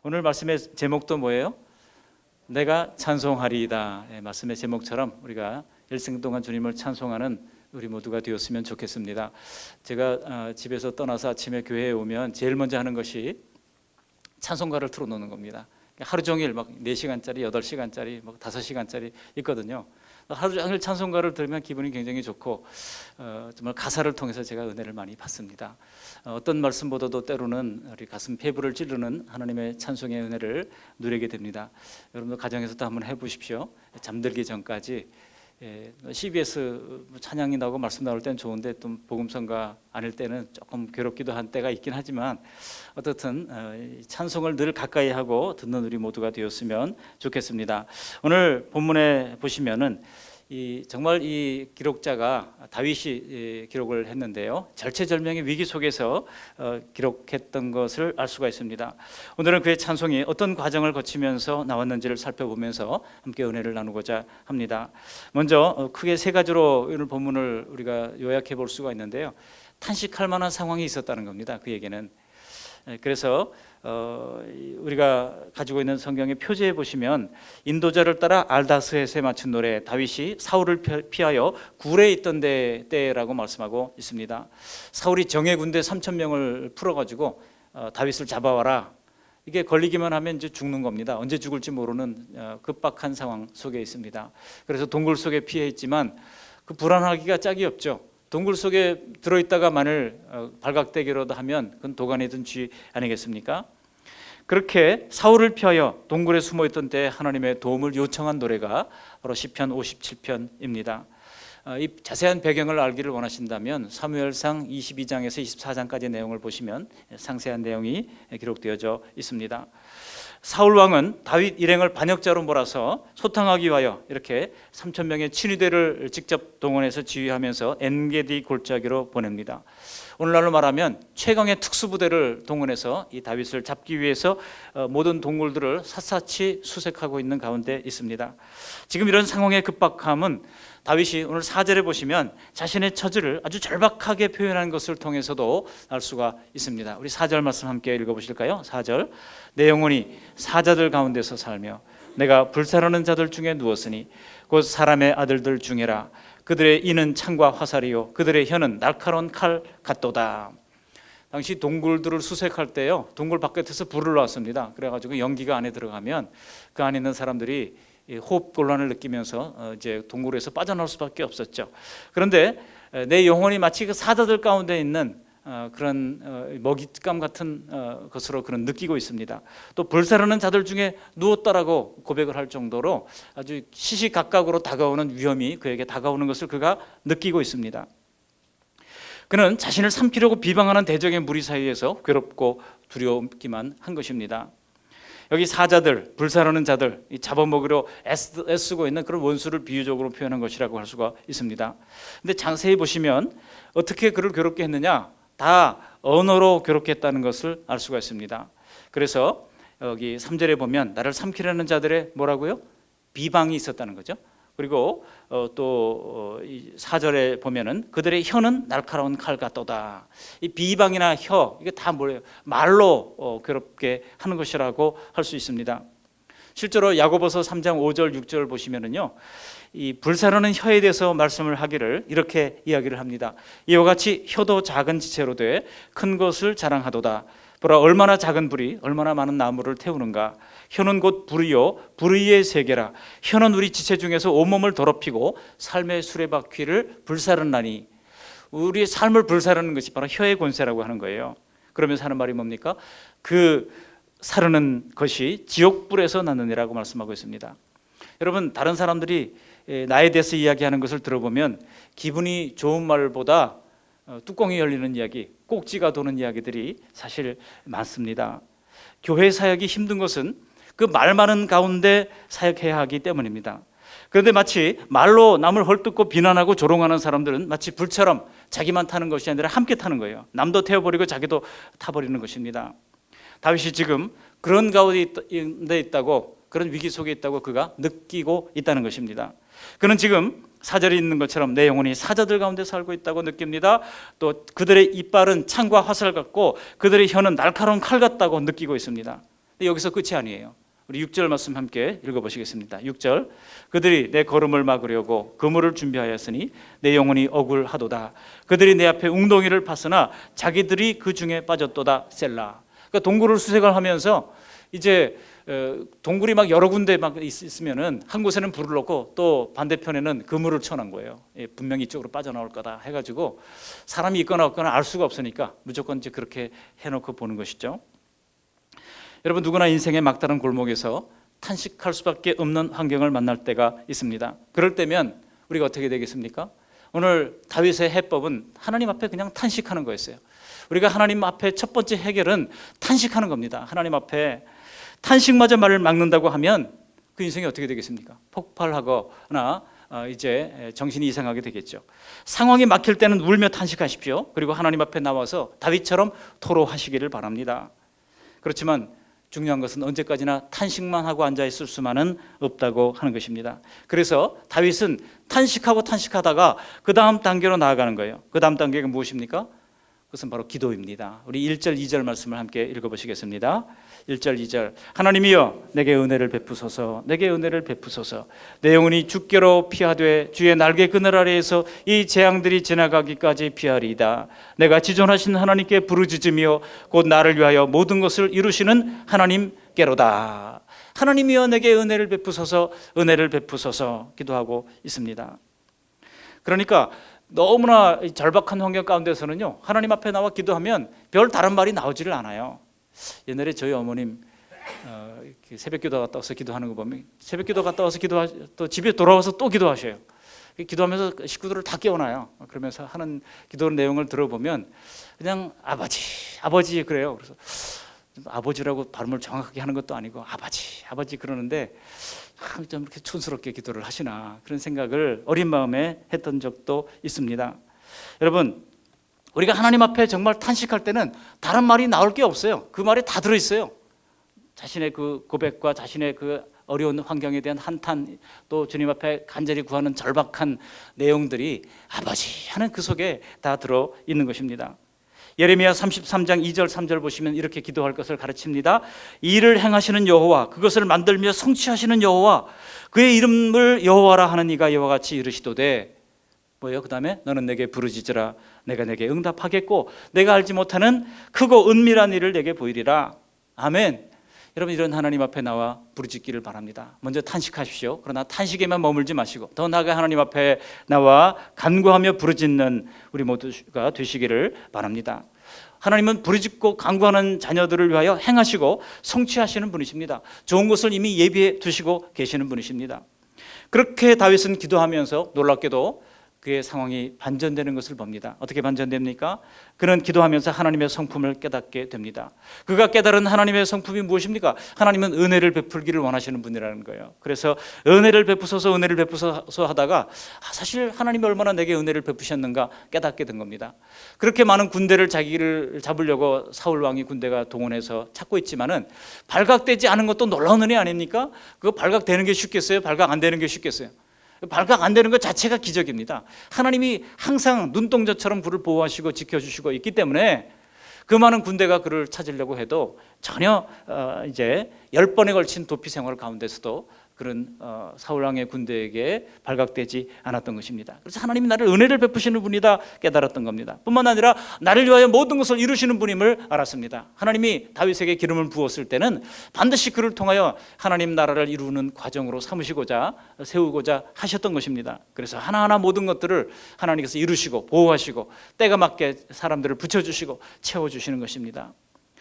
오늘 말씀의 제목도 뭐예요? 내가 찬송하리이다. 말씀의 제목처럼 우리가 일생 동안 주님을 찬송하는 우리 모두가 되었으면 좋겠습니다. 제가 집에서 떠나서 아침에 교회에 오면 제일 먼저 하는 것이 찬송가를 틀어놓는 겁니다. 하루 종일 막 4시간짜리, 8시간짜리, 막 5시간짜리 있거든요. 하루 종일 찬송가를 들으면 기분이 굉장히 좋고 정말 가사를 통해서 제가 은혜를 많이 받습니다. 어떤 말씀보다도 때로는 우리 가슴 폐부를 찌르는 하나님의 찬송의 은혜를 누리게 됩니다. 여러분도 가정에서도 한번 해보십시오. 잠들기 전까지 CBS 찬양이 나오고 말씀 나올 때는 좋은데 또 복음성가 아닐 때는 조금 괴롭기도 한 때가 있긴 하지만 어떻든 찬송을 늘 가까이 하고 듣는 우리 모두가 되었으면 좋겠습니다. 오늘 본문에 보시면은 정말 이 기록자가 다윗이 기록을 했는데요, 절체절명의 위기 속에서 기록했던 것을 알 수가 있습니다. 오늘은 그의 찬송이 어떤 과정을 거치면서 나왔는지를 살펴보면서 함께 은혜를 나누고자 합니다. 먼저 크게 세 가지로 오늘 본문을 우리가 요약해 볼 수가 있는데요, 탄식할 만한 상황이 있었다는 겁니다. 그에게는. 그래서 우리가 가지고 있는 성경의 표제에 보시면 인도자를 따라 알다스햇에 맞춘 노래, 다윗이 사울을 피하여 굴에 있던 때라고 말씀하고 있습니다. 사울이 정예 군대 3,000명을 풀어가지고 다윗을 잡아와라, 이게 걸리기만 하면 이제 죽는 겁니다. 언제 죽을지 모르는 급박한 상황 속에 있습니다. 그래서 동굴 속에 피해 있지만 그 불안하기가 짝이 없죠. 동굴 속에 들어있다가 만일 발각되기라도 하면 그건 도가니든 쥐 아니겠습니까? 그렇게 사울을 피하여 동굴에 숨어있던 때 하나님의 도움을 요청한 노래가 바로 시편 57편입니다. 이 자세한 배경을 알기를 원하신다면 사무엘상 22장에서 24장까지 내용을 보시면 상세한 내용이 기록되어져 있습니다. 사울 왕은 다윗 일행을 반역자로 몰아서 소탕하기 위하여 이렇게 3,000명의 친위대를 직접 동원해서 지휘하면서 엔게디 골짜기로 보냅니다. 오늘날로 말하면 최강의 특수부대를 동원해서 이 다윗을 잡기 위해서 모든 동굴들을 샅샅이 수색하고 있는 가운데 있습니다. 지금 이런 상황의 급박함은 다윗이 오늘 4절에 보시면 자신의 처지를 아주 절박하게 표현한 것을 통해서도 알 수가 있습니다. 우리 4절 말씀 함께 읽어보실까요? 4절, 내 영혼이 사자들 가운데서 살며 내가 불살하는 자들 중에 누웠으니 곧 사람의 아들들 중에라. 그들의 이는 창과 화살이요 그들의 혀는 날카로운 칼 같도다. 당시 동굴들을 수색할 때요, 동굴 바깥에서 불을 놨습니다. 그래가지고 연기가 안에 들어가면 그 안에 있는 사람들이 호흡 곤란을 느끼면서 이제 동굴에서 빠져나올 수밖에 없었죠. 그런데 내 영혼이 마치 그 사자들 가운데 있는 그런 먹잇감 같은 것으로 그런 느끼고 있습니다. 또 불사르는 자들 중에 누웠다라고 고백을 할 정도로 아주 시시각각으로 다가오는 위험이 그에게 다가오는 것을 그가 느끼고 있습니다. 그는 자신을 삼키려고 비방하는 대적의 무리 사이에서 괴롭고 두려웠기만 한 것입니다. 여기 사자들, 불사르는 자들, 잡아먹으려 애쓰고 있는 그런 원수를 비유적으로 표현한 것이라고 할 수가 있습니다. 근데 자세히 보시면 어떻게 그를 괴롭게 했느냐, 다 언어로 괴롭게 했다는 것을 알 수가 있습니다. 그래서 여기 3절에 보면 나를 삼키려는 자들의 뭐라고요? 비방이 있었다는 거죠. 그리고 또 4절에 보면은 그들의 혀는 날카로운 칼 같도다. 이 비방이나 혀, 이게 다 뭐예요? 말로 괴롭게 하는 것이라고 할 수 있습니다. 실제로 야고보서 3장 5절 6절 보시면은요, 이 불사르는 혀에 대해서 말씀을 하기를 이렇게 이야기를 합니다. 이와 같이 혀도 작은 지체로 돼 큰 것을 자랑하도다. 보라, 얼마나 작은 불이 얼마나 많은 나무를 태우는가. 혀는 곧 불이요 불의의 세계라. 혀는 우리 지체 중에서 온몸을 더럽히고 삶의 수레바퀴를 불사르나니. 우리의 삶을 불사르는 것이 바로 혀의 권세라고 하는 거예요. 그러면서 하는 말이 뭡니까? 그 사르는 것이 지옥불에서 나느니라고 말씀하고 있습니다. 여러분, 다른 사람들이 나에 대해서 이야기하는 것을 들어보면 기분이 좋은 말보다 뚜껑이 열리는 이야기, 꼭지가 도는 이야기들이 사실 많습니다. 교회 사역이 힘든 것은 그 말 많은 가운데 사역해야 하기 때문입니다. 그런데 마치 말로 남을 헐뜯고 비난하고 조롱하는 사람들은 마치 불처럼 자기만 타는 것이 아니라 함께 타는 거예요. 남도 태워버리고 자기도 타버리는 것입니다. 다윗이 지금 그런 가운데 있다고, 그런 위기 속에 있다고 그가 느끼고 있다는 것입니다. 그는 지금 4절에 있는 것처럼 내 영혼이 사자들 가운데 살고 있다고 느낍니다. 또 그들의 이빨은 창과 화살 같고 그들의 혀는 날카로운 칼 같다고 느끼고 있습니다. 근데 여기서 끝이 아니에요. 우리 6절 말씀 함께 읽어보시겠습니다. 6절, 그들이 내 걸음을 막으려고 그물을 준비하였으니 내 영혼이 억울하도다. 그들이 내 앞에 웅덩이를 팠으나 자기들이 그 중에 빠졌도다. 셀라. 그러니까 동굴을 수색을 하면서 이제 동굴이 막 여러 군데 막 있으면은 한 곳에는 불을 넣고 또 반대편에는 그물을 쳐놓은 거예요. 분명히 이쪽으로 빠져나올 거다 해가지고 사람이 있거나 없거나 알 수가 없으니까 무조건 이제 그렇게 해놓고 보는 것이죠. 여러분, 누구나 인생의 막다른 골목에서 탄식할 수밖에 없는 환경을 만날 때가 있습니다. 그럴 때면 우리가 어떻게 되겠습니까? 오늘 다윗의 해법은 하나님 앞에 그냥 탄식하는 거였어요. 우리가 하나님 앞에 첫 번째 해결은 탄식하는 겁니다. 하나님 앞에 탄식마저 말을 막는다고 하면 그 인생이 어떻게 되겠습니까? 폭발하거나 이제 정신이 이상하게 되겠죠. 상황이 막힐 때는 울며 탄식하십시오. 그리고 하나님 앞에 나와서 다윗처럼 토로하시기를 바랍니다. 그렇지만 중요한 것은 언제까지나 탄식만 하고 앉아있을 수만은 없다고 하는 것입니다. 그래서 다윗은 탄식하고 탄식하다가 그 다음 단계로 나아가는 거예요. 그 다음 단계가 무엇입니까? 그것은 바로 기도입니다. 우리 1절 2절 말씀을 함께 읽어보시겠습니다. 1절 2절, 하나님이여 내게 은혜를 베푸소서, 내게 은혜를 베푸소서. 내 영혼이 주께로 피하되 주의 날개 그늘 아래에서 이 재앙들이 지나가기까지 피하리이다. 내가 지존하신 하나님께 부르짖으며 곧 나를 위하여 모든 것을 이루시는 하나님께로다. 하나님이여 내게 은혜를 베푸소서, 은혜를 베푸소서 기도하고 있습니다. 그러니까 너무나 절박한 환경 가운데서는요, 하나님 앞에 나와 기도하면 별 다른 말이 나오지를 않아요. 옛날에 저희 어머님 새벽기도 갔다 와서 기도하는 거 보면 새벽기도 갔다 와서 또 집에 돌아와서 또 기도하셔요. 기도하면서 식구들을 다 깨워놔요. 그러면서 하는 기도 내용을 들어보면 그냥 아버지 그래요. 그래서 아버지라고 발음을 정확하게 하는 것도 아니고 아버지 그러는데 좀 이렇게 촌스럽게 기도를 하시나 그런 생각을 어린 마음에 했던 적도 있습니다. 여러분, 우리가 하나님 앞에 정말 탄식할 때는 다른 말이 나올 게 없어요. 그 말이 다 들어있어요. 자신의 그 고백과 자신의 그 어려운 환경에 대한 한탄, 또 주님 앞에 간절히 구하는 절박한 내용들이 아버지 하는 그 속에 다 들어있는 것입니다. 예레미야 33장 2절 3절 보시면 이렇게 기도할 것을 가르칩니다. 이를 행하시는 여호와, 그것을 만들며 성취하시는 여호와, 그의 이름을 여호와라 하는 이가 이와 같이 이르시도되, 뭐예요? 그 다음에 너는 내게 부르짖으라. 내가 내게 응답하겠고 내가 알지 못하는 크고 은밀한 일을 내게 보이리라. 아멘. 여러분, 이런 하나님 앞에 나와 부르짖기를 바랍니다. 먼저 탄식하십시오. 그러나 탄식에만 머물지 마시고 더 나아가 하나님 앞에 나와 간구하며 부르짖는 우리 모두가 되시기를 바랍니다. 하나님은 부르짖고 간구하는 자녀들을 위하여 행하시고 성취하시는 분이십니다. 좋은 것을 이미 예비해 두시고 계시는 분이십니다. 그렇게 다윗은 기도하면서 놀랍게도 그의 상황이 반전되는 것을 봅니다. 어떻게 반전됩니까? 그는 기도하면서 하나님의 성품을 깨닫게 됩니다. 그가 깨달은 하나님의 성품이 무엇입니까? 하나님은 은혜를 베풀기를 원하시는 분이라는 거예요. 그래서 은혜를 베푸소서 하다가 사실 하나님이 얼마나 내게 은혜를 베푸셨는가 깨닫게 된 겁니다. 그렇게 많은 군대를 자기를 잡으려고 사울 왕이 군대가 동원해서 찾고 있지만은 발각되지 않은 것도 놀라운 은혜 아닙니까? 그거 발각되는 게 쉽겠어요? 발각 안 되는 게 쉽겠어요? 발각 안 되는 것 자체가 기적입니다. 하나님이 항상 눈동자처럼 그를 보호하시고 지켜주시고 있기 때문에 그 많은 군대가 그를 찾으려고 해도 전혀 이제 10번에 걸친 도피 생활 가운데서도 그런 사울왕의 군대에게 발각되지 않았던 것입니다. 그래서 하나님이 나를 은혜를 베푸시는 분이다 깨달았던 겁니다. 뿐만 아니라 나를 위하여 모든 것을 이루시는 분임을 알았습니다. 하나님이 다윗에게 기름을 부었을 때는 반드시 그를 통하여 하나님 나라를 이루는 과정으로 삼으시고자 세우고자 하셨던 것입니다. 그래서 하나하나 모든 것들을 하나님께서 이루시고 보호하시고 때가 맞게 사람들을 붙여주시고 채워주시는 것입니다.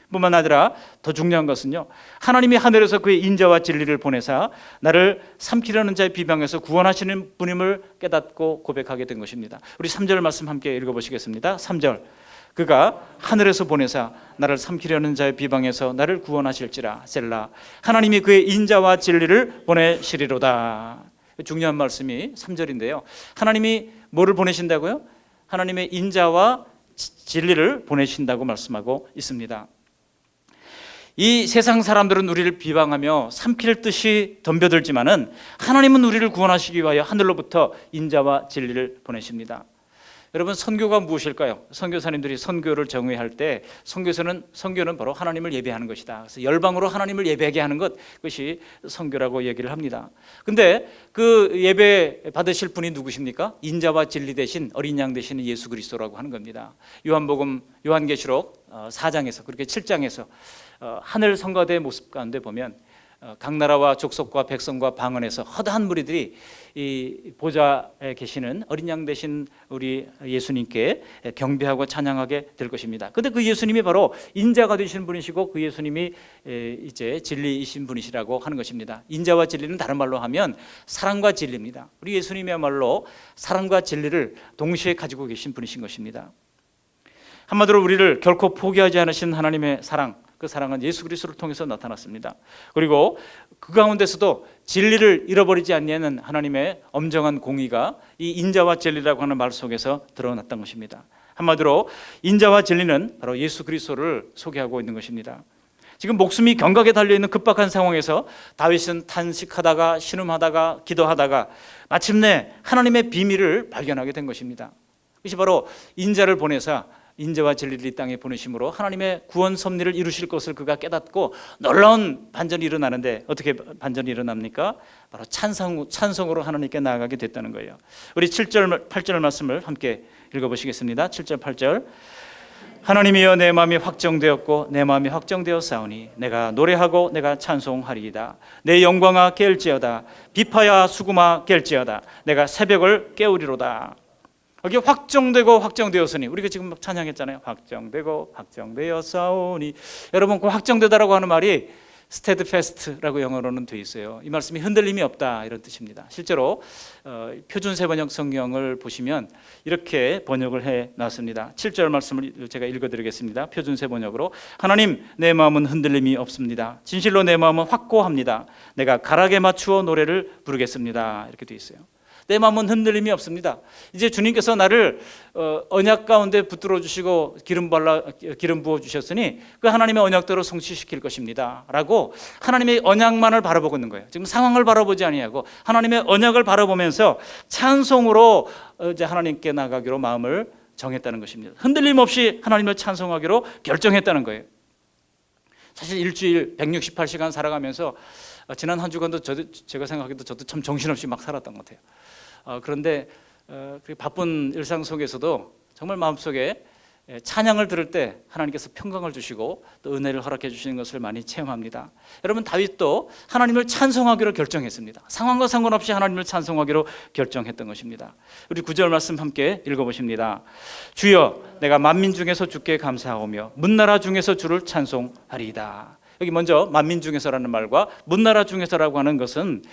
뿐만 아니라 더 중요한 것은요, 하나님이 하늘에서 그의 인자와 진리를 보내사 나를 삼키려는 자의 비방에서 구원하시는 분임을 깨닫고 고백하게 된 것입니다. 우리 3절 말씀 함께 읽어보시겠습니다. 3절, 그가 하늘에서 보내사 나를 삼키려는 자의 비방에서 나를 구원하실지라. 셀라. 하나님이 그의 인자와 진리를 보내시리로다. 중요한 말씀이 3절인데요 하나님이 뭐를 보내신다고요? 하나님의 인자와 진리를 보내신다고 말씀하고 있습니다. 이 세상 사람들은 우리를 비방하며 삼킬 듯이 덤벼들지만은 하나님은 우리를 구원하시기 위하여 하늘로부터 인자와 진리를 보내십니다. 여러분, 선교가 무엇일까요? 선교사님들이 선교를 정의할 때 선교는 바로 하나님을 예배하는 것이다. 그래서 열방으로 하나님을 예배하게 하는 것, 그것이 선교라고 얘기를 합니다. 근데 그 예배 받으실 분이 누구십니까? 인자와 진리 대신 어린 양 대신 예수 그리스도라고 하는 겁니다. 요한계시록 4장에서 그렇게 7장에서 하늘 성가대의 모습 가운데 보면 각 나라와 족속과 백성과 방언에서 허다한 무리들이 이 보좌에 계시는 어린 양 되신 우리 예수님께 경배하고 찬양하게 될 것입니다. 그런데 그 예수님이 바로 인자가 되신 분이시고 그 예수님이 이제 진리이신 분이시라고 하는 것입니다. 인자와 진리는 다른 말로 하면 사랑과 진리입니다. 우리 예수님이야말로 사랑과 진리를 동시에 가지고 계신 분이신 것입니다. 한마디로 우리를 결코 포기하지 않으신 하나님의 사랑, 그 사랑은 예수 그리스도를 통해서 나타났습니다. 그리고 그 가운데서도 진리를 잃어버리지 않는 하나님의 엄정한 공의가 이 인자와 진리라고 하는 말 속에서 드러났던 것입니다. 한마디로 인자와 진리는 바로 예수 그리스도를 소개하고 있는 것입니다. 지금 목숨이 경각에 달려있는 급박한 상황에서 다윗은 탄식하다가 신음하다가 기도하다가 마침내 하나님의 비밀을 발견하게 된 것입니다. 그것이 바로 인자를 보내사 인자와 진리를 이 땅에 보내심으로 하나님의 구원 섭리를 이루실 것을 그가 깨닫고 놀라운 반전이 일어나는데, 어떻게 반전이 일어납니까? 바로 찬송으로 하나님께 나아가게 됐다는 거예요. 우리 7절 8절 말씀을 함께 읽어보시겠습니다. 7절 8절. 하나님이여, 내 마음이 확정되었고 내 마음이 확정되었사오니 내가 노래하고 내가 찬송하리이다. 내 영광아 깰지어다. 비파야 수구마 깰지어다. 내가 새벽을 깨우리로다. 여기 확정되고 확정되었으니, 우리가 지금 찬양했잖아요. 확정되고 확정되었사오니. 여러분, 그 확정되다라고 하는 말이 steadfast라고 영어로는 돼 있어요. 이 말씀이 흔들림이 없다, 이런 뜻입니다. 실제로 표준세 번역 성경을 보시면 이렇게 번역을 해 놨습니다. 7절 말씀을 제가 읽어드리겠습니다. 표준세 번역으로. 하나님, 내 마음은 흔들림이 없습니다. 진실로 내 마음은 확고합니다. 내가 가락에 맞추어 노래를 부르겠습니다. 이렇게 돼 있어요. 내 마음은 흔들림이 없습니다. 이제 주님께서 나를 언약 가운데 붙들어 주시고 기름 부어 주셨으니 그 하나님의 언약대로 성취시킬 것입니다 라고 하나님의 언약만을 바라보고 있는 거예요. 지금 상황을 바라보지 아니하고 하나님의 언약을 바라보면서 찬송으로 이제 하나님께 나가기로 마음을 정했다는 것입니다. 흔들림 없이 하나님을 찬송하기로 결정했다는 거예요. 사실 일주일 168시간 살아가면서 지난 한 주간도 제가 생각해도 저도 참 정신없이 막 살았던 것 같아요. 그런데 바쁜 일상 속에서도 정말 마음속에 찬양을 들을 때 하나님께서 평강을 주시고 또 은혜를 허락해 주시는 것을 많이 체험합니다. 여러분, 다윗도 하나님을 찬송하기로 결정했습니다. 상황과 상관없이 하나님을 찬송하기로 결정했던 것입니다. 우리 9절 말씀 함께 읽어보십니다. 주여, 내가 만민 중에서 주께 감사하오며 문나라 중에서 주를 찬송하리이다. 여기 먼저 만민 중에서라는 말과 문나라 중에서라고 하는 것은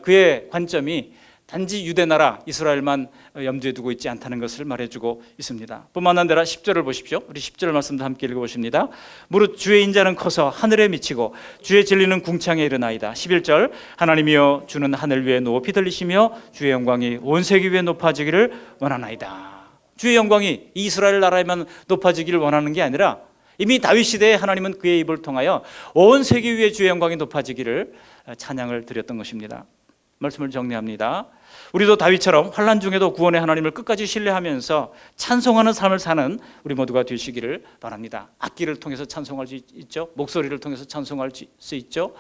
그의 관점이 단지 유대나라 이스라엘만 염두에 두고 있지 않다는 것을 말해주고 있습니다. 뿐만 아니라 10절을 보십시오. 우리 10절 말씀도 함께 읽어보십니다. 무릇 주의 인자는 커서 하늘에 미치고 주의 진리는 궁창에 이르나이다. 11절. 하나님이여, 주는 하늘 위에 높이 들리시며 주의 영광이 온 세계 위에 높아지기를 원하나이다. 주의 영광이 이스라엘 나라에만 높아지기를 원하는 게 아니라 이미 다윗 시대에 하나님은 그의 입을 통하여 온 세계 위에 주의 영광이 높아지기를 찬양을 드렸던 것입니다. 말씀을 정리합니다. 우리도 다윗처럼 환난 중에도 구원의 하나님을 끝까지 신뢰하면서 찬송하는 삶을 사는 우리 모두가 되시기를 바랍니다. 악기를 통해서 찬송할 수 있죠. 목소리를 통해서 찬송할 수 있죠.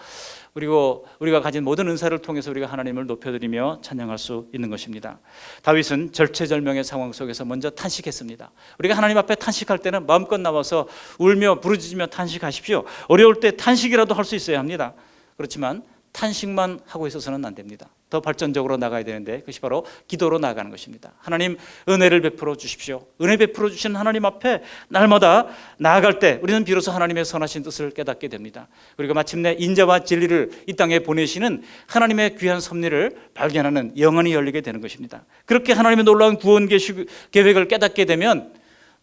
그리고 우리가 가진 모든 은사를 통해서 우리가 하나님을 높여드리며 찬양할 수 있는 것입니다. 다윗은 절체절명의 상황 속에서 먼저 탄식했습니다. 우리가 하나님 앞에 탄식할 때는 마음껏 나와서 울며 부르짖으며 탄식하십시오. 어려울 때 탄식이라도 할 수 있어야 합니다. 그렇지만 탄식만 하고 있어서는 안 됩니다. 더 발전적으로 나가야 되는데 그것이 바로 기도로 나아가는 것입니다. 하나님, 은혜를 베풀어 주십시오. 은혜 베풀어 주시는 하나님 앞에 날마다 나아갈 때 우리는 비로소 하나님의 선하신 뜻을 깨닫게 됩니다. 그리고 마침내 인자와 진리를 이 땅에 보내시는 하나님의 귀한 섭리를 발견하는 영혼이 열리게 되는 것입니다. 그렇게 하나님의 놀라운 구원 계획을 깨닫게 되면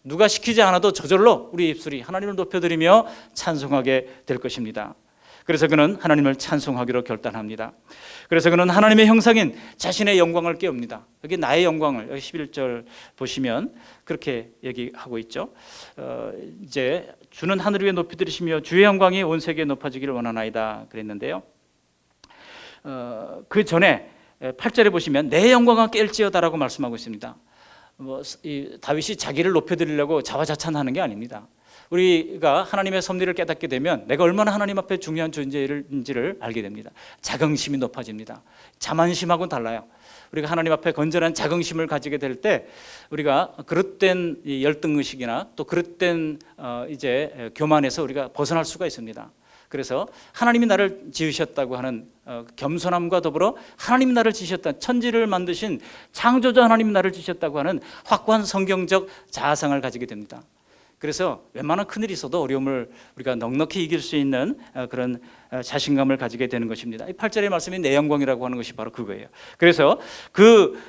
누가 시키지 않아도 저절로 우리 입술이 하나님을 높여드리며 찬송하게 될 것입니다. 그래서 그는 하나님을 찬송하기로 결단합니다. 그래서 그는 하나님의 형상인 자신의 영광을 깨웁니다. 여기 나의 영광을, 여기 11절 보시면 그렇게 얘기하고 있죠. 이제 주는 하늘 위에 높이 들으시며 주의 영광이 온 세계에 높아지기를 원하나이다 그랬는데요. 그 전에 8절에 보시면 내 영광아 깰지어다라고 말씀하고 있습니다. 이 다윗이 자기를 높여드리려고 자화자찬하는 게 아닙니다. 우리가 하나님의 섭리를 깨닫게 되면 내가 얼마나 하나님 앞에 중요한 존재인지를 알게 됩니다. 자긍심이 높아집니다. 자만심하고는 달라요. 우리가 하나님 앞에 건전한 자긍심을 가지게 될 때 우리가 그릇된 열등의식이나 또 그릇된 이제 교만에서 우리가 벗어날 수가 있습니다. 그래서 하나님이 나를 지으셨다고 하는 겸손함과 더불어 하나님이 나를 지으셨다, 천지를 만드신 창조자 하나님이 나를 지으셨다고 하는 확고한 성경적 자아상을 가지게 됩니다. 그래서 웬만한 큰일이 있어도 어려움을 우리가 넉넉히 이길 수 있는 그런 자신감을 가지게 되는 것입니다. 이 8절의 말씀이 내 영광이라고 하는 것이 바로 그거예요. 그래서 그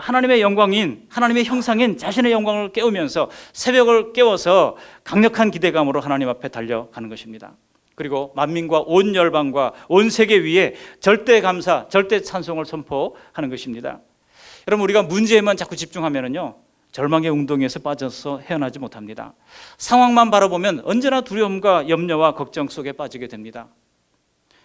하나님의 영광인, 하나님의 형상인 자신의 영광을 깨우면서 새벽을 깨워서 강력한 기대감으로 하나님 앞에 달려가는 것입니다. 그리고 만민과 온 열방과 온 세계 위에 절대 감사, 절대 찬송을 선포하는 것입니다. 여러분, 우리가 문제에만 자꾸 집중하면은요, 절망의 웅덩이에서 빠져서 헤어나지 못합니다. 상황만 바라보면 언제나 두려움과 염려와 걱정 속에 빠지게 됩니다.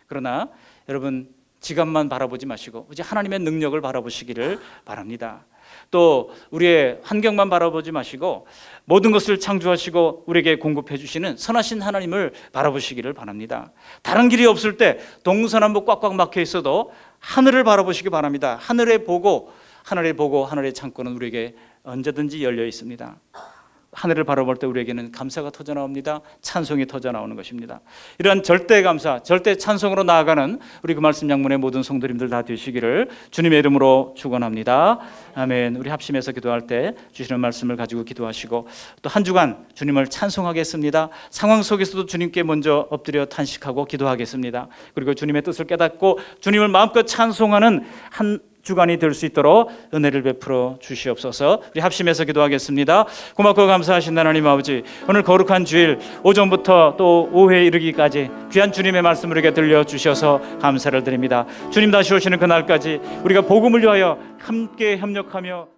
그러나 여러분, 지갑만 바라보지 마시고 이제 하나님의 능력을 바라보시기를 바랍니다. 또 우리의 환경만 바라보지 마시고 모든 것을 창조하시고 우리에게 공급해 주시는 선하신 하나님을 바라보시기를 바랍니다. 다른 길이 없을 때 동서남북 꽉꽉 막혀 있어도 하늘을 바라보시기 바랍니다. 하늘에 보고 하늘의 창고는 우리에게 언제든지 열려 있습니다. 하늘을 바라볼 때 우리에게는 감사가 터져 나옵니다. 찬송이 터져 나오는 것입니다. 이러한 절대 감사, 절대 찬송으로 나아가는 우리 그 말씀 양문의 모든 성도님들 다 되시기를 주님의 이름으로 축원합니다. 아멘. 우리 합심해서 기도할 때 주시는 말씀을 가지고 기도하시고 또 한 주간 주님을 찬송하겠습니다. 상황 속에서도 주님께 먼저 엎드려 탄식하고 기도하겠습니다. 그리고 주님의 뜻을 깨닫고 주님을 마음껏 찬송하는 한 주간이 될 수 있도록 은혜를 베풀어 주시옵소서. 우리 합심해서 기도하겠습니다. 고맙고 감사하신 하나님 아버지, 오늘 거룩한 주일 오전부터 또 오후에 이르기까지 귀한 주님의 말씀을 우리에게 들려주셔서 감사를 드립니다. 주님 다시 오시는 그날까지 우리가 복음을 위하여 함께 협력하며